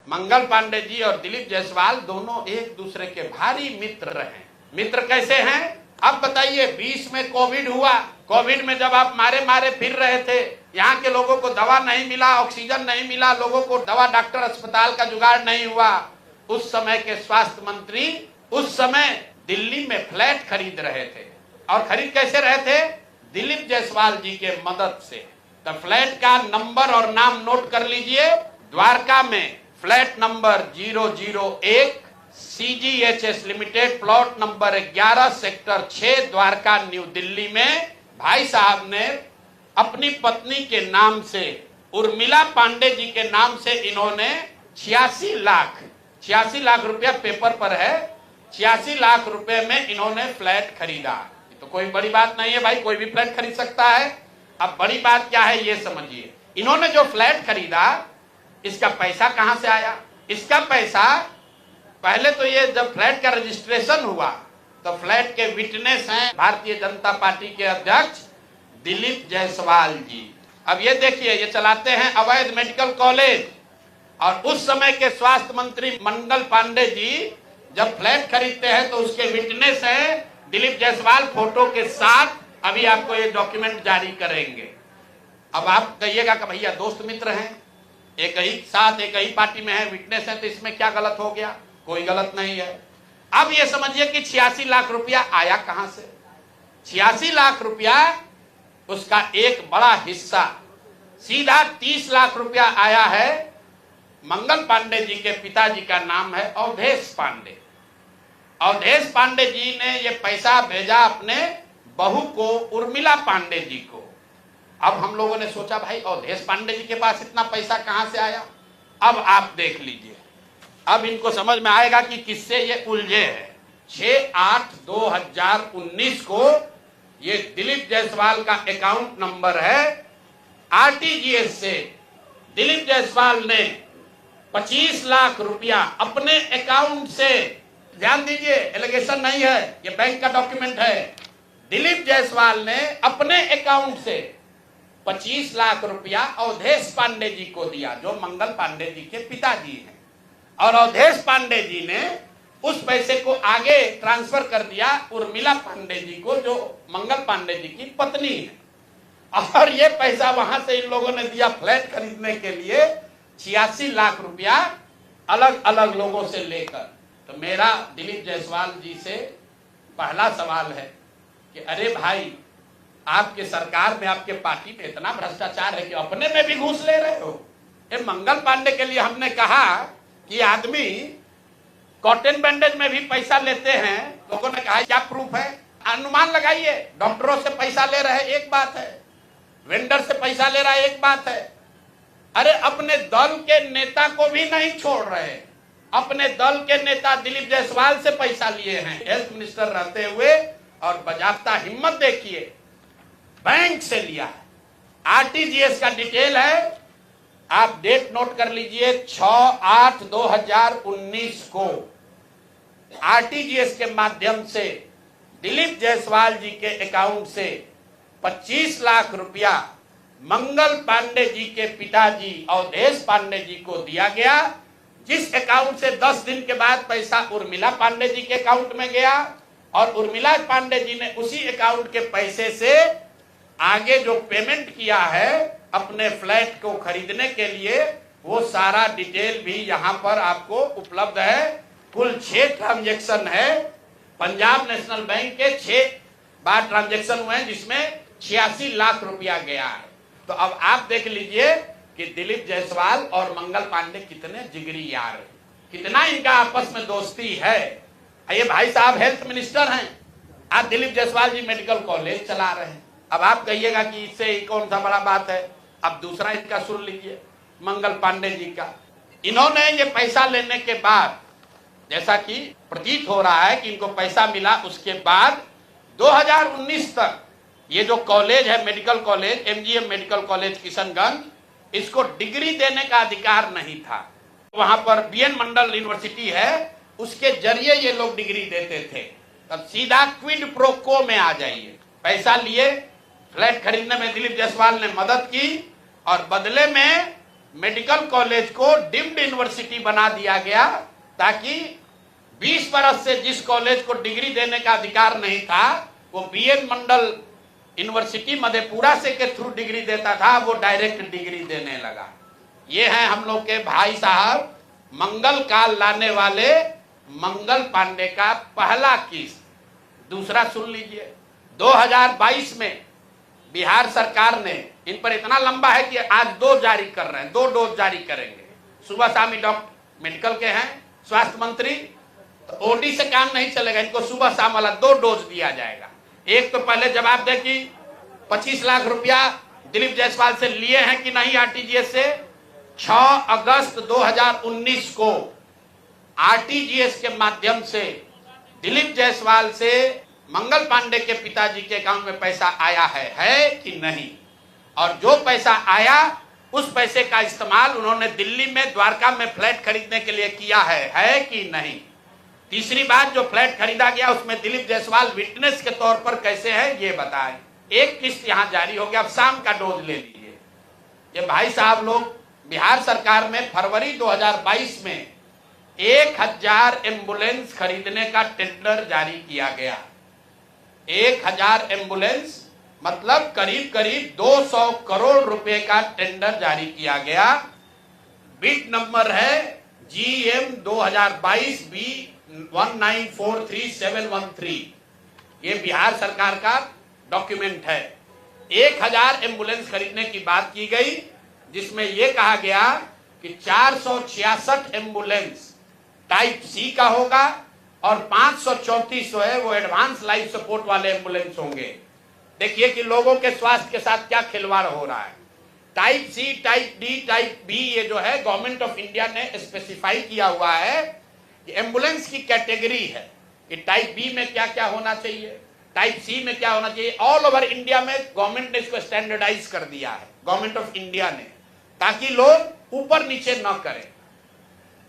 मंगल पांडे जी और दिलीप जायसवाल दोनों एक दूसरे के भारी मित्र हैं। मित्र कैसे हैं? अब बताइए, 20 में कोविड हुआ। कोविड में जब आप मारे मारे फिर रहे थे, यहाँ के लोगों को दवा नहीं मिला, ऑक्सीजन नहीं मिला, लोगों को दवा डॉक्टर अस्पताल का जुगाड़ नहीं हुआ, उस समय के स्वास्थ्य मंत्री उस समय दिल्ली में फ्लैट खरीद रहे थे। और खरीद कैसे रहे थे? दिलीप जायसवाल जी के मदद से। तो फ्लैट का नंबर और नाम नोट कर लीजिए। द्वारका में flat number 001 CGHS limited, plot number 11, sector 6, Dwarka, new Delhi में भाई साहब ने अपनी पत्नी के नाम से, उर्मिला पांडे जी के नाम से, इन्होंने 86 लाख रुपया पेपर पर है, 86 लाख रुपए में इन्होंने फ्लैट खरीदा। तो कोई बड़ी बात नहीं है भाई, कोई भी फ्लैट खरीद सकता है। अब बड़ी बात क्या है ये समझिए। इन्होंने जो फ्लैट खरीदा, इसका पैसा कहां से आया? इसका पैसा पहले तो ये जब फ्लैट का रजिस्ट्रेशन हुआ तो फ्लैट के विटनेस हैं भारतीय जनता पार्टी के अध्यक्ष दिलीप जायसवाल जी। अब ये देखिए, ये चलाते हैं अवैध मेडिकल कॉलेज। और उस समय के स्वास्थ्य मंत्री मंगल पांडे जी जब फ्लैट खरीदते हैं तो उसके विटनेस हैं दिलीप जायसवाल, फोटो के साथ। अभी आपको ये डॉक्यूमेंट जारी करेंगे। अब आप कहिएगा कि भैया दोस्त मित्र हैं, एक ही साथ एक ही पार्टी में है, विटनेस है, तो इसमें क्या गलत हो गया? कोई गलत नहीं है। अब ये समझिए कि 86 लाख रुपया आया कहां से? 86 लाख रुपया, उसका एक बड़ा हिस्सा सीधा 30 लाख रुपया आया है। मंगल पांडे जी के पिताजी का नाम है अवधेश पांडे। अवधेश पांडे जी ने ये पैसा भेजा अपने बहू को, उर्मिला पांडे जी को। अब हम लोगों ने सोचा भाई अवधेश पांडे जी के पास इतना पैसा कहां से आया? अब आप देख लीजिए, अब इनको समझ में आएगा कि किससे ये उलझे हैं। 6/8/2019 को ये दिलीप जायसवाल का अकाउंट नंबर है। RTGS से दिलीप जायसवाल ने 25 लाख रुपया अपने अकाउंट से, ध्यान दीजिए, एलिगेशन नहीं है, ये बैंक का डॉक्यूमेंट है। दिलीप जायसवाल ने अपने अकाउंट से 25 लाख रुपया अवधेश पांडे जी को दिया, जो मंगल पांडे जी के पिताजी हैं। और अवधेश पांडे जी ने उस पैसे को आगे ट्रांसफर कर दिया उर्मिला पांडे जी को, जो मंगल पांडे जी की पत्नी है। और ये पैसा वहां से इन लोगों ने दिया फ्लैट खरीदने के लिए, 86 लाख रुपया अलग अलग लोगों से लेकर। तो मेरा दिलीप जायसवाल जी से पहला सवाल है कि अरे भाई, आपके सरकार में, आपके पार्टी में इतना भ्रष्टाचार है कि अपने में भी घूस ले रहे हो। ये मंगल पांडे के लिए हमने कहा कि आदमी कॉटन बैंडेज में भी पैसा लेते हैं। लोगों ने कहा क्या प्रूफ है? अनुमान लगाइए। डॉक्टरों से पैसा ले रहे एक बात है, वेंडर से पैसा ले रहा है एक बात है। अरे अपने दल के नेता को भी नहीं छोड़ रहे। अपने दल के नेता दिलीप जायसवाल से पैसा लिए हैं हेल्थ मिनिस्टर रहते हुए, और बजाबता हिम्मत देखिए, बैंक से लिया है। RTGS का डिटेल है, आप डेट नोट कर लीजिए, 6/8/2019 को RTGS के माध्यम से दिलीप जायसवाल जी के अकाउंट से 25 लाख रुपया मंगल पांडे जी के पिताजी अवधेश पांडे जी को दिया गया, जिस अकाउंट से 10 दिन के बाद पैसा उर्मिला पांडे जी के अकाउंट में गया। और उर्मिला पांडे जी ने उसी अकाउंट के पैसे से आगे जो पेमेंट किया है अपने फ्लैट को खरीदने के लिए, वो सारा डिटेल भी यहां पर आपको उपलब्ध है। कुल 6 ट्रांजैक्शन है। पंजाब नेशनल बैंक के 6 बार ट्रांजैक्शन हुए हैं, जिसमें 86 लाख रुपया गया है। तो अब आप देख लीजिए कि दिलीप जायसवाल और मंगल पांडे कितने जिगरी यार हैं, कितना इनका आपस में दोस्ती है। ये भाई साहब हेल्थ मिनिस्टर हैं, आज दिलीप जायसवाल जी मेडिकल कॉलेज चला रहे हैं। अब आप कहिएगा कि इससे कौन सा बड़ा बात है। अब दूसरा इसका सुन लीजिए, मंगल पांडे जी का। इन्होंने ये पैसा लेने के बाद, जैसा कि प्रतीत हो रहा है कि इनको पैसा मिला, उसके बाद 2019 तक ये जो कॉलेज है medical college, MGM medical college Kishanganj, इसको डिग्री देने का अधिकार नहीं था। वहां पर BN मंडल यूनिवर्सिटी है, उसके जरिए ये लोग डिग्री देते थे। तब सीधा क्विड प्रो को में आ जाइए। पैसा लिए, फ्लैट खरीदने में दिलीप जायसवाल ने मदद की, और बदले में मेडिकल कॉलेज को डीम्ड यूनिवर्सिटी बना दिया गया, ताकि 20 बरस से जिस कॉलेज को डिग्री देने का अधिकार नहीं था, वो बीएन मंडल यूनिवर्सिटी मधेपुरा से के थ्रू डिग्री देता था, वो डायरेक्ट डिग्री देने लगा। ये है हम लोग के भाई साहब मंगल काल लाने वाले मंगल पांडे का पहला केस। दूसरा सुन लीजिए, 2022 में बिहार सरकार ने, इन पर इतना लंबा है कि आज 2 जारी कर रहे हैं, 2 डोज जारी करेंगे। सुबह शाम डॉक्टर मेडिकल के हैं, स्वास्थ्य मंत्री, तो ओडी से काम नहीं चलेगा, इनको सुबह शाम वाला 2 डोज दिया जाएगा। एक तो पहले जवाब दे कि 25 लाख रुपया दिलीप जायसवाल से लिए हैं कि नहीं आरटीजीएस से। 6 अगस्त 2019 को आरटीजीएस के माध्यम से दिलीप जायसवाल से मंगल पांडे के पिताजी के अकाउंट में पैसा आया है कि नहीं, और जो पैसा आया उस पैसे का इस्तेमाल उन्होंने दिल्ली में द्वारका में फ्लैट खरीदने के लिए किया है कि नहीं। तीसरी बात, जो फ्लैट खरीदा गया उसमें दिलीप जायसवाल विटनेस के तौर पर कैसे है ये बताएं। एक किस्त यहां जारी हो गया, अब शाम का डोज ले लीजिए। ये भाई साहब लोग, बिहार सरकार में फरवरी 2022 में 1000 एम्बुलेंस खरीदने का टेंडर जारी किया गया। 1000 एम्बुलेंस मतलब करीब करीब 200 करोड़ रुपए का टेंडर जारी किया गया। बिड नंबर है GM 2022 B 1943713। ये बिहार सरकार का डॉक्यूमेंट है। 1000 एम्बुलेंस खरीदने की बात की गई, जिसमें यह कहा गया कि 466 एम्बुलेंस टाइप सी का होगा और 534 जो है वो एडवांस लाइफ सपोर्ट वाले एम्बुलेंस होंगे। देखिए कि लोगों के स्वास्थ्य के साथ क्या खिलवाड़ हो रहा है। Type C, type D, type B, ये जो है गवर्नमेंट ऑफ इंडिया ने स्पेसिफाई किया हुआ है कि एम्बुलेंस की कैटेगरी है कि टाइप बी में क्या क्या होना चाहिए, टाइप सी में क्या होना चाहिए। ऑल ओवर इंडिया में गवर्नमेंट ने इसको स्टैंडर्डाइज कर दिया है, गवर्नमेंट ऑफ इंडिया ने, ताकि लोग ऊपर नीचे न करें।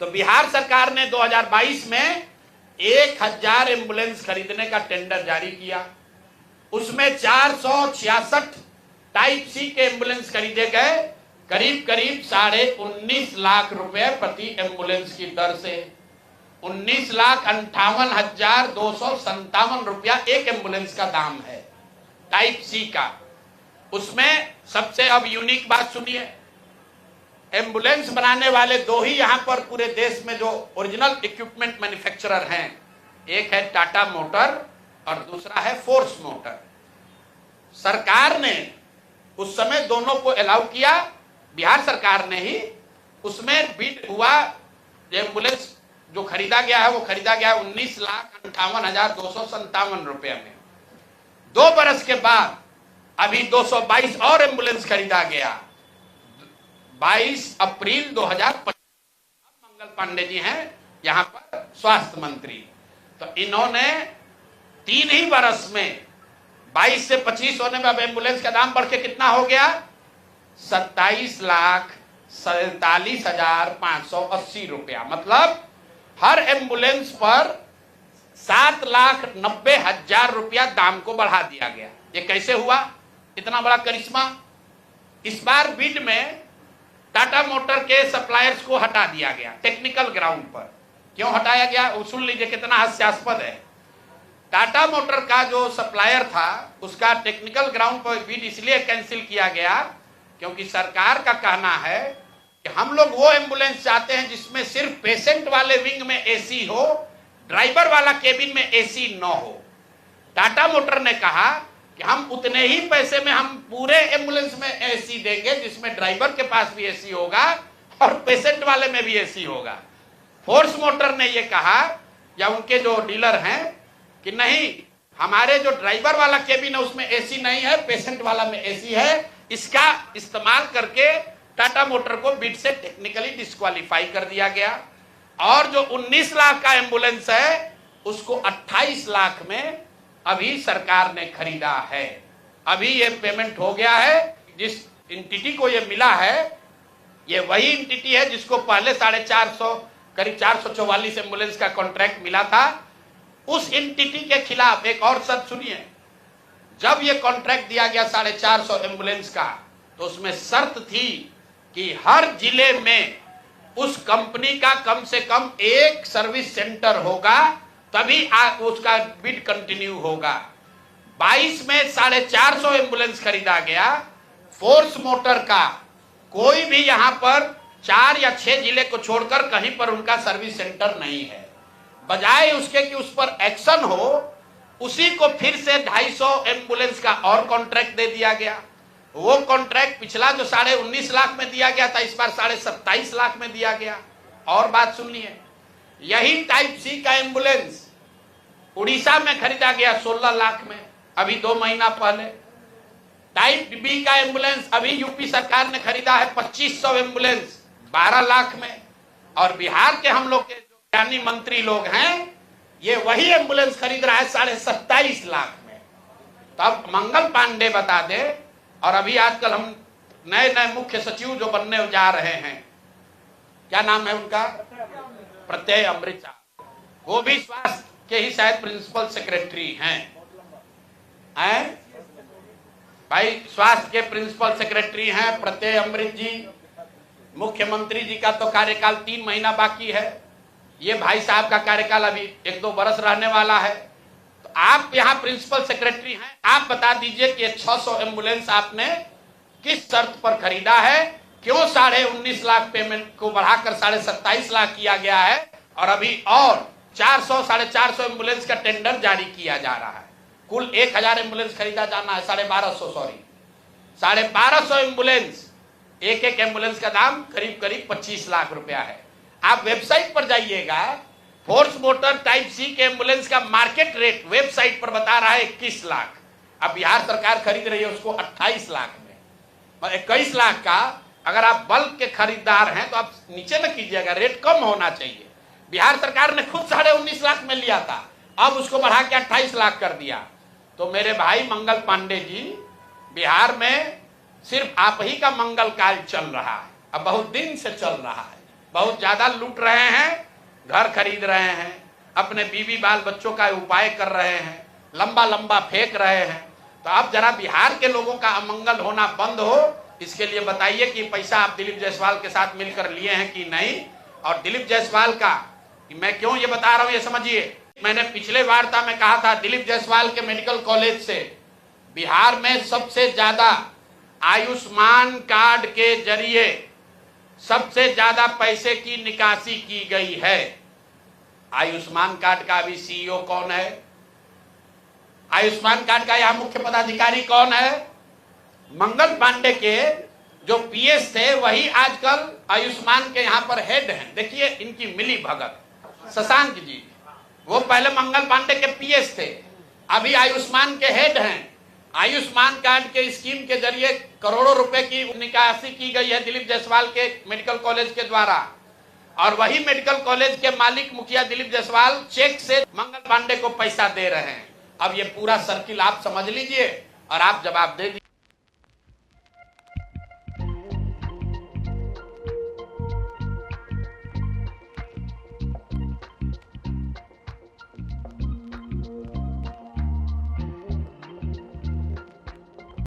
तो बिहार सरकार ने 2022 में 1000 एम्बुलेंस खरीदने का टेंडर जारी किया। उसमें 466 टाइप सी के एम्बुलेंस खरीदे गए, करीब करीब 19.5 लाख रुपए प्रति एम्बुलेंस की दर से। 19,58,257 रुपया एक एम्बुलेंस का दाम है टाइप सी का। उसमें सबसे अब यूनिक बात सुनिए, एम्बुलेंस बनाने वाले 2 ही यहां पर पूरे देश में जो ओरिजिनल इक्विपमेंट मैन्युफैक्चरर हैं, एक है टाटा मोटर और दूसरा है फोर्स मोटर। सरकार ने उस समय दोनों को अलाउ किया, बिहार सरकार ने ही। उसमें बिड हुआ, एम्बुलेंस जो खरीदा गया है वो खरीदा गया 19,58,257 रुपये में। 2 बरस के बाद अभी 222 और एम्बुलेंस खरीदा गया। 22 अप्रैल 2025 मंगल पांडे जी हैं यहां पर स्वास्थ्य मंत्री। तो इन्होंने 3 ही बरस में 22 से 25 होने में अब एम्बुलेंस का दाम बढ़ के कितना हो गया, 27,47,580 रुपया। मतलब हर एम्बुलेंस पर 7,90,000 रुपया दाम को बढ़ा दिया गया। ये कैसे हुआ, इतना बड़ा करिश्मा। इस बार बिड में टाटा मोटर के सप्लायर्स को हटा दिया गया टेक्निकल ग्राउंड पर। क्यों हटाया गया वो सुन लीजिए, कितना हास्यास्पद है। टाटा मोटर का जो सप्लायर था उसका टेक्निकल ग्राउंड पर बिड इसलिए कैंसिल किया गया क्योंकि सरकार का कहना है कि हम लोग वो एम्बुलेंस चाहते हैं जिसमें सिर्फ पेशेंट वाले विंग में एसी हो, ड्राइवर वाला केबिन में एसी न हो। टाटा मोटर ने कहा कि हम उतने ही पैसे में हम पूरे एम्बुलेंस में एसी देंगे जिसमें ड्राइवर के पास भी एसी होगा और पेशेंट वाले में भी एसी होगा। फोर्स मोटर ने यह कहा, या उनके जो डीलर हैं, कि नहीं, हमारे जो ड्राइवर वाला केबिन है उसमें एसी नहीं है, पेशेंट वाला में एसी है। इसका इस्तेमाल करके टाटा मोटर को बिड से टेक्निकली डिस्क्वालीफाई कर दिया गया। और जो 19 लाख का एम्बुलेंस है उसको 28 लाख में अभी सरकार ने खरीदा है। अभी ये पेमेंट हो गया है। जिस एंटिटी को ये मिला है, ये वही एंटिटी है जिसको पहले 450 करीब 444 एम्बुलेंस का कॉन्ट्रैक्ट मिला था। उस एंटिटी के खिलाफ एक और शर्त सुनिए, जब ये कॉन्ट्रैक्ट दिया गया 450 एम्बुलेंस का, तो उसमें शर्त थी कि हर जिले में उस कंपनी का कम से कम एक सर्विस सेंटर होगा, तभी उसका बिड कंटिन्यू होगा। 22 में 450 एम्बुलेंस खरीदा गया। फोर्स मोटर का कोई भी यहां पर 4 या 6 जिले को छोड़कर कहीं पर उनका सर्विस सेंटर नहीं है। बजाय उसके कि उस पर एक्शन हो, उसी को फिर से 250 एम्बुलेंस का और कॉन्ट्रैक्ट दे दिया गया। वो कॉन्ट्रैक्ट पिछला जो 19.5 लाख में दिया गया था, इस बार 27.5 लाख में दिया गया। और बात सुनिए, यही टाइप सी का एम्बुलेंस उड़ीसा में खरीदा गया 16 लाख में, अभी 2 महीना पहले। टाइप बी का एम्बुलेंस अभी यूपी सरकार ने खरीदा है 2500 एम्बुलेंस 12 लाख में। और बिहार के हम लोग के जो ज्ञानी मंत्री लोग हैं, ये वही एम्बुलेंस खरीद रहा है 27.5 लाख में। तब मंगल पांडे बता दे। और अभी आजकल हम नए मुख्य सचिव जो बनने जा रहे हैं, क्या नाम है उनका, प्रत्यय अमृत, वो भी स्वास्थ्य के ही शायद प्रिंसिपल सेक्रेटरी हैं। भाई स्वास्थ्य के प्रिंसिपल सेक्रेटरी हैं प्रत्यय अमृत जी। मुख्यमंत्री जी का तो कार्यकाल 3 महीना बाकी है। ये भाई साहब का कार्यकाल अभी 1-2 बरस रहने वाला है। तो आप यहाँ प्रिंसिपल सेक्रेटरी हैं, आप बता दीजिए कि 600 एम्बुलेंस आपने किस शर्त पर खरीदा है, क्यों 19.5 लाख पेमेंट को बढ़ाकर 27.5 लाख किया गया है, और अभी और 400-450 एम्बुलेंस का टेंडर जारी किया जा रहा है। कुल 1000 एम्बुलेंस खरीदा जाना है, 1250 एम्बुलेंस। एक एम्बुलेंस का दाम करीब 25 लाख रुपया है। आप वेबसाइट पर जाइएगा, फोर्स मोटर टाइप सी के एम्बुलेंस का मार्केट रेट वेबसाइट पर बता रहा है 21 लाख। अब बिहार सरकार खरीद रही है उसको 28 लाख में। 21 लाख का अगर आप बल्क के खरीदार हैं तो आप नीचे न कीजिएगा, रेट कम होना चाहिए। बिहार सरकार ने खुद 19.5 लाख में लिया था, अब उसको बढ़ा के 28 लाख कर दिया। तो मेरे भाई मंगल पांडे जी, बिहार में सिर्फ आप ही का मंगल कार्य चल रहा है, अब बहुत दिन से चल रहा है। बहुत ज्यादा लूट रहे हैं, घर खरीद रहे हैं, अपने बीवी बाल बच्चों का उपाय कर रहे हैं, लंबा फेंक रहे हैं। तो अब जरा बिहार के लोगों का अमंगल होना बंद हो, इसके लिए बताइए कि पैसा आप दिलीप जायसवाल के साथ मिलकर लिए हैं कि नहीं। और दिलीप जायसवाल का मैं क्यों ये बता रहा हूं ये समझिए। मैंने पिछले वार्ता में कहा था, दिलीप जायसवाल के मेडिकल कॉलेज से बिहार में सबसे ज्यादा आयुष्मान कार्ड के जरिए सबसे ज्यादा पैसे की निकासी की गई है। आयुष्मान कार्ड का अभी सीईओ कौन है, आयुष्मान कार्ड का यहां मुख्य पदाधिकारी कौन है? मंगल पांडे के जो पीएस थे वही आजकल आयुष्मान के यहां पर हेड हैं। देखिए इनकी मिली भगत। शशांक जी, वो पहले मंगल पांडे के पीएस थे, अभी आयुष्मान के हेड हैं। आयुष्मान कार्ड के स्कीम के जरिए करोड़ों रुपए की निकासी की गई है दिलीप जायसवाल के मेडिकल कॉलेज के द्वारा। और वही मेडिकल कॉलेज के मालिक मुखिया दिलीप जायसवाल चेक से मंगल पांडे को पैसा दे रहे हैं। अब ये पूरा सर्किल आप समझ लीजिए और आप जवाब दे दीजिए।